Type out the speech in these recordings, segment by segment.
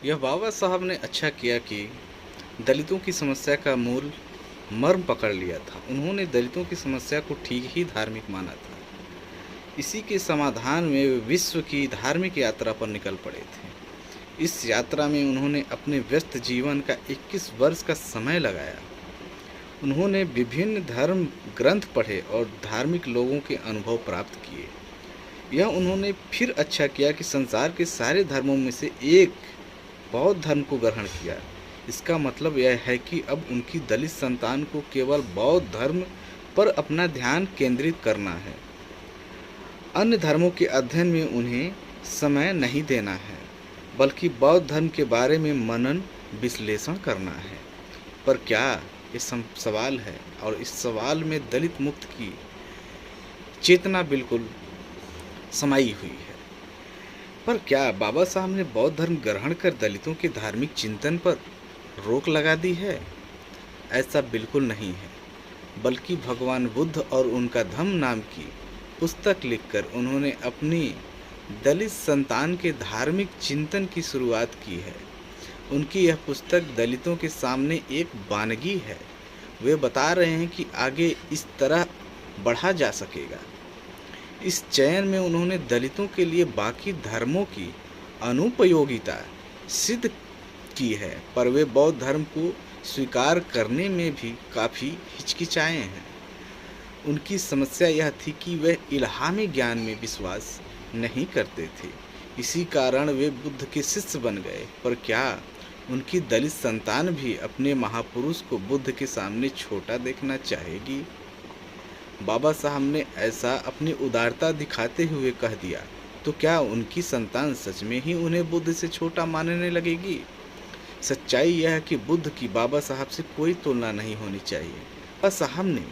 यह बाबा साहब ने अच्छा किया कि दलितों की समस्या का मूल मर्म पकड़ लिया था। उन्होंने दलितों की समस्या को ठीक ही धार्मिक माना था। इसी के समाधान में वे विश्व की धार्मिक यात्रा पर निकल पड़े थे। इस यात्रा में उन्होंने अपने व्यस्त जीवन का 21 वर्ष का समय लगाया। उन्होंने विभिन्न धर्म ग्रंथ पढ़े और धार्मिक लोगों के अनुभव प्राप्त किए। यह उन्होंने फिर अच्छा किया कि संसार के सारे धर्मों में से एक बौद्ध धर्म को ग्रहण किया। इसका मतलब यह है कि अब उनकी दलित संतान को केवल बौद्ध धर्म पर अपना ध्यान केंद्रित करना है। अन्य धर्मों के अध्ययन में उन्हें समय नहीं देना है, बल्कि बौद्ध धर्म के बारे में मनन विश्लेषण करना है। पर क्या ये सवाल है, और इस सवाल में दलित मुक्त की चेतना बिल्कुल समाई हुई है। पर क्या बाबा साहब ने बौद्ध धर्म ग्रहण कर दलितों के धार्मिक चिंतन पर रोक लगा दी है? ऐसा बिल्कुल नहीं है, बल्कि भगवान बुद्ध और उनका धम्म नाम की पुस्तक लिखकर उन्होंने अपनी दलित संतान के धार्मिक चिंतन की शुरुआत की है। उनकी यह पुस्तक दलितों के सामने एक वानगी है। वे बता रहे हैं कि आगे इस तरह बढ़ा जा सकेगा। इस चयन में उन्होंने दलितों के लिए बाकी धर्मों की अनुपयोगिता सिद्ध की है, पर वे बौद्ध धर्म को स्वीकार करने में भी काफ़ी हिचकिचाए हैं। उनकी समस्या यह थी कि वे इल्हामी ज्ञान में विश्वास नहीं करते थे। इसी कारण वे बुद्ध के शिष्य बन गए। पर क्या उनकी दलित संतान भी अपने महापुरुष को बुद्ध के सामने छोटा देखना चाहेगी? बाबा साहब ने ऐसा अपनी उदारता दिखाते हुए कह दिया, तो क्या उनकी संतान सच में ही उन्हें बुद्ध से छोटा मानने लगेगी? सच्चाई यह है कि बुद्ध की बाबा साहब से कोई तुलना नहीं होनी चाहिए। बाबा साहब ने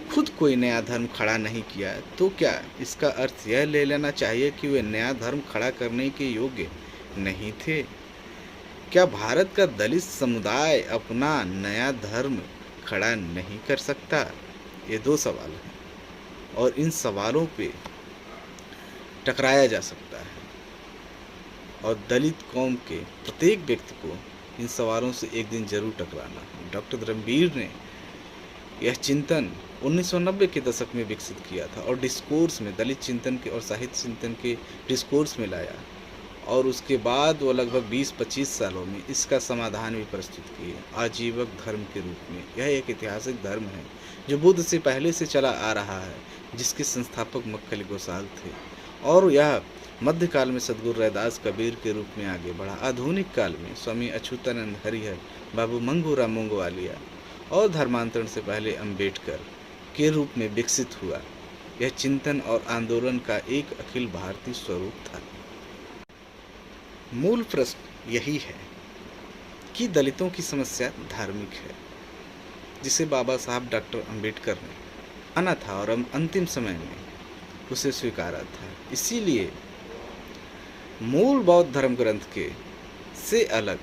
खुद कोई नया धर्म खड़ा नहीं किया, तो क्या इसका अर्थ यह ले लेना चाहिए कि वे नया धर्म खड़ा करने के योग्य नहीं थे? क्या भारत का दलित समुदाय अपना नया धर्म खड़ा नहीं कर सकता? ये दो सवाल हैं, और इन सवालों पे टकराया जा सकता है, और दलित कौम के प्रत्येक व्यक्ति को इन सवालों से एक दिन जरूर टकराना है। डॉक्टर धर्मवीर ने यह चिंतन 1990 के दशक में विकसित किया था और डिस्कोर्स में दलित चिंतन के और साहित्य चिंतन के डिस्कोर्स में लाया, और उसके बाद वो लगभग 20-25 सालों में इसका समाधान भी प्रस्तुत किए आजीवक धर्म के रूप में। यह एक ऐतिहासिक धर्म है जो बुद्ध से पहले से चला आ रहा है, जिसके संस्थापक मक्खली गोसाल थे, और यह मध्यकाल में सद्गुरु रैदास कबीर के रूप में आगे बढ़ा। आधुनिक काल में स्वामी अच्युतानंद हरिहर, बाबू मंगूराम मोंगवालिया और धर्मांतरण से पहले अंबेडकर के रूप में विकसित हुआ। यह चिंतन और आंदोलन का एक अखिल भारतीय स्वरूप था। मूल प्रश्न यही है कि दलितों की समस्या धार्मिक है, जिसे बाबा साहब डॉक्टर अंबेडकर ने माना था और अंतिम समय में उसे स्वीकारा था। इसीलिए मूल बौद्ध धर्म ग्रंथ के से अलग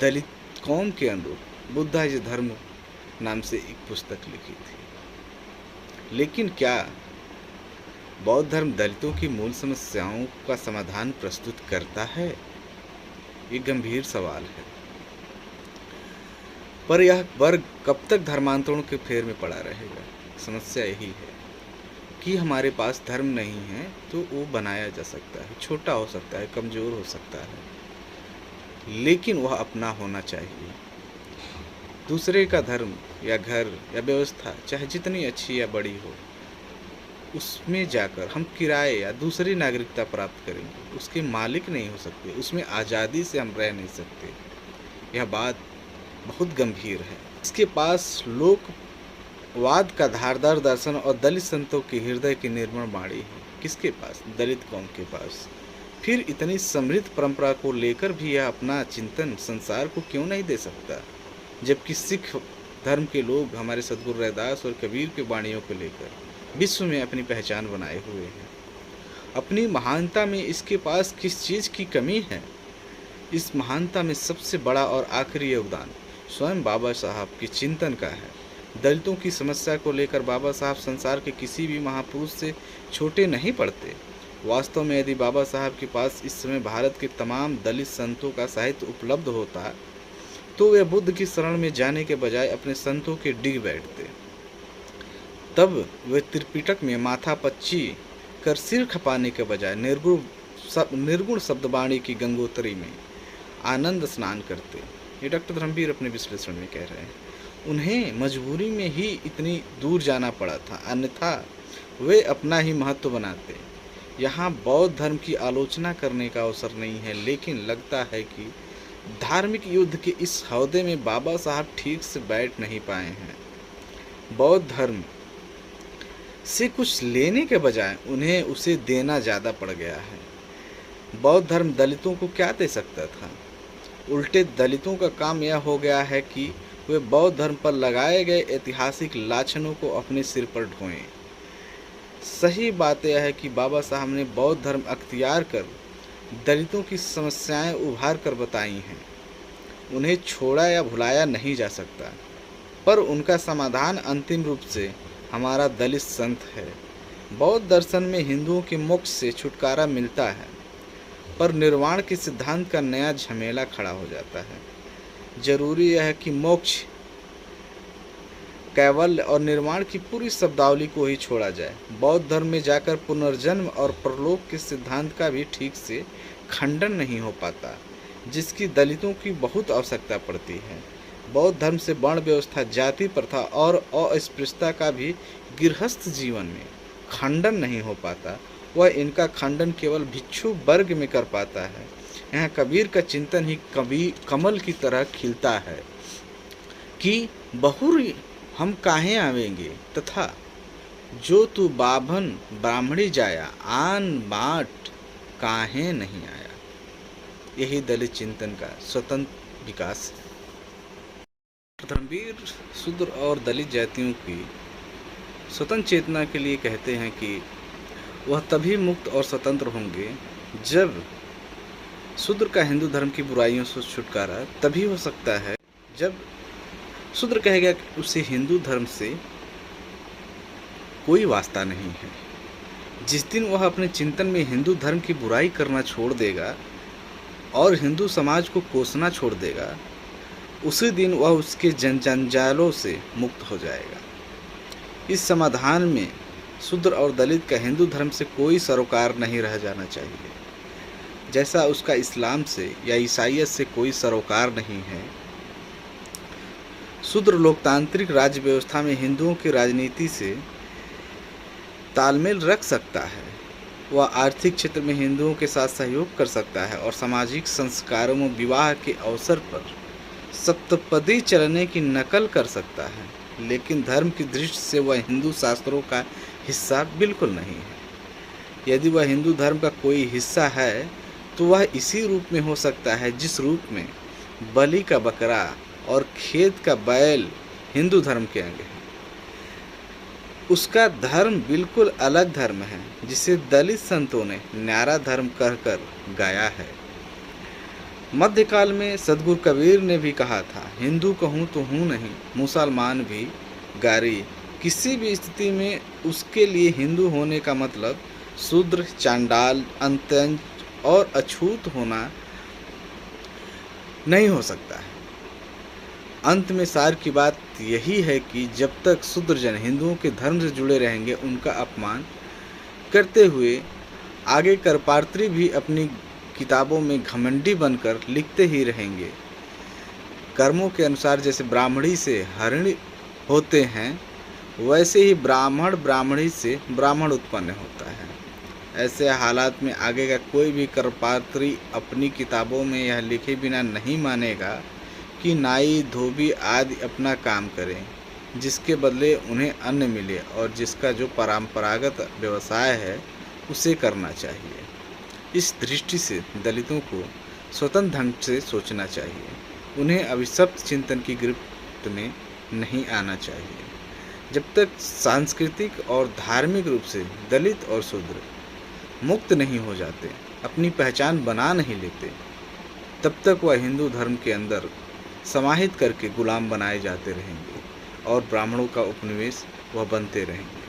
दलित कौम के अनुरूप बुद्धाइज धर्म नाम से एक पुस्तक लिखी थी। लेकिन क्या बौद्ध धर्म दलितों की मूल समस्याओं का समाधान प्रस्तुत करता है? ये गंभीर सवाल है। पर यह वर्ग कब तक धर्मांतरणों के फेर में पड़ा रहेगा? समस्या यही है कि हमारे पास धर्म नहीं है तो वो बनाया जा सकता है, छोटा हो सकता है, कमज़ोर हो सकता है, लेकिन वह अपना होना चाहिए। दूसरे का धर्म या घर या व्यवस्था चाहे जितनी अच्छी या बड़ी हो, उसमें जाकर हम किराए या दूसरी नागरिकता प्राप्त करेंगे, उसके मालिक नहीं हो सकते, उसमें आज़ादी से हम रह नहीं सकते। यह बात बहुत गंभीर है। इसके पास लोकवाद का धारदार दर्शन और दलित संतों के हृदय की निर्मल वाणी है। किसके पास? दलित कौम के पास। फिर इतनी समृद्ध परंपरा को लेकर भी यह अपना चिंतन संसार को क्यों नहीं दे सकता? जबकि सिख धर्म के लोग हमारे सद्गुरु रैदास और कबीर के वाणियों को लेकर विश्व में अपनी पहचान बनाए हुए हैं। अपनी महानता में इसके पास किस चीज़ की कमी है? इस महानता में सबसे बड़ा और आखिरी योगदान स्वयं बाबा साहब के चिंतन का है। दलितों की समस्या को लेकर बाबा साहब संसार के किसी भी महापुरुष से छोटे नहीं पड़ते। वास्तव में यदि बाबा साहब के पास इस समय भारत के तमाम दलित संतों का साहित्य उपलब्ध होता तो वे बुद्ध की शरण में जाने के बजाय अपने संतों के डिग बैठते। तब वे त्रिपिटक में माथापच्ची कर सिर खपाने के बजाय निर्गुण शब्दवाणी की गंगोत्री में आनंद स्नान करते। ये डॉक्टर धर्मवीर अपने विश्लेषण में कह रहे हैं। उन्हें मजबूरी में ही इतनी दूर जाना पड़ा था, अन्यथा वे अपना ही महत्व बनाते। यहाँ बौद्ध धर्म की आलोचना करने का अवसर नहीं है, लेकिन लगता है कि धार्मिक युद्ध के इस हौदे में बाबा साहब ठीक से बैठ नहीं पाए हैं। बौद्ध धर्म से कुछ लेने के बजाय उन्हें उसे देना ज़्यादा पड़ गया है। बौद्ध धर्म दलितों को क्या दे सकता था? उल्टे दलितों का काम यह हो गया है कि वे बौद्ध धर्म पर लगाए गए ऐतिहासिक लाछनों को अपने सिर पर ढोएं। सही बात यह है कि बाबा साहब ने बौद्ध धर्म अख्तियार कर दलितों की समस्याएं उभार कर बताई हैं। उन्हें छोड़ा या भुलाया नहीं जा सकता, पर उनका समाधान अंतिम रूप से हमारा दलित संत है। बौद्ध दर्शन में हिंदुओं के मोक्ष से छुटकारा मिलता है, पर निर्वाण के सिद्धांत का नया झमेला खड़ा हो जाता है। जरूरी यह है कि मोक्ष, कैवल्य और निर्वाण की पूरी शब्दावली को ही छोड़ा जाए। बौद्ध धर्म में जाकर पुनर्जन्म और परलोक के सिद्धांत का भी ठीक से खंडन नहीं हो पाता, जिसकी दलितों की बहुत आवश्यकता पड़ती है। बौद्ध धर्म से वर्ण व्यवस्था, जाति प्रथा और अस्पृश्यता का भी गृहस्थ जीवन में खंडन नहीं हो पाता। वह इनका खंडन केवल भिक्षु वर्ग में कर पाता है। यहाँ कबीर का चिंतन ही कमल की तरह खिलता है कि बहुरी हम काहे आवेंगे, तथा जो तू बाभन ब्राह्मणी जाया, आन बाट काहे नहीं आया। यही दलित चिंतन का स्वतंत्र विकास है। धर्मवीर शूद्र और दलित जातियों की स्वतंत्र चेतना के लिए कहते हैं कि वह तभी मुक्त और स्वतंत्र होंगे जब शूद्र का हिंदू धर्म की बुराइयों से छुटकारा तभी हो सकता है जब शूद्र कहेगा कि उसे हिंदू धर्म से कोई वास्ता नहीं है। जिस दिन वह अपने चिंतन में हिंदू धर्म की बुराई करना छोड़ देगा और हिंदू समाज को कोसना छोड़ देगा, उसी दिन वह उसके जंजालों से मुक्त हो जाएगा। इस समाधान में शूद्र और दलित का हिंदू धर्म से कोई सरोकार नहीं रह जाना चाहिए, जैसा उसका इस्लाम से या ईसाईयत से कोई सरोकार नहीं है। शूद्र लोकतांत्रिक राज्य व्यवस्था में हिंदुओं की राजनीति से तालमेल रख सकता है। वह आर्थिक क्षेत्र में हिंदुओं के साथ सहयोग कर सकता है और सामाजिक संस्कारों में विवाह के अवसर पर सप्तपदी चलने की नकल कर सकता है, लेकिन धर्म की दृष्टि से वह हिंदू शास्त्रों का हिस्सा बिल्कुल नहीं है। यदि वह हिंदू धर्म का कोई हिस्सा है तो वह इसी रूप में हो सकता है जिस रूप में बलि का बकरा और खेत का बैल हिंदू धर्म के अंग है। उसका धर्म बिल्कुल अलग धर्म है, जिसे दलित संतों ने न्यारा धर्म कहकर गाया है। मध्यकाल में सदगुरु कबीर ने भी कहा था, हिंदू कहूँ तो हूँ नहीं, मुसलमान भी गारी। किसी भी स्थिति में उसके लिए हिंदू होने का मतलब शूद्र, चांडाल, अंतंज और अछूत होना नहीं हो सकता है। अंत में सार की बात यही है कि जब तक शूद्रजन हिंदुओं के धर्म से जुड़े रहेंगे, उनका अपमान करते हुए आगे करपात्री भी अपनी किताबों में घमंडी बनकर लिखते ही रहेंगे। कर्मों के अनुसार जैसे ब्राह्मणी से हरिणी होते हैं, वैसे ही ब्राह्मण ब्राह्मणी से ब्राह्मण उत्पन्न होता है। ऐसे हालात में आगे का कोई भी करपात्री अपनी किताबों में यह लिखे बिना नहीं मानेगा कि नाई, धोबी आदि अपना काम करें, जिसके बदले उन्हें अन्न मिले और जिसका जो परंपरागत व्यवसाय है उसे करना चाहिए। इस दृष्टि से दलितों को स्वतंत्र ढंग से सोचना चाहिए। उन्हें अभिशप्त चिंतन की गिरफ्त में नहीं आना चाहिए। जब तक सांस्कृतिक और धार्मिक रूप से दलित और शूद्र मुक्त नहीं हो जाते, अपनी पहचान बना नहीं लेते, तब तक वह हिंदू धर्म के अंदर समाहित करके गुलाम बनाए जाते रहेंगे और ब्राह्मणों का उपनिवेश वह बनते रहेंगे।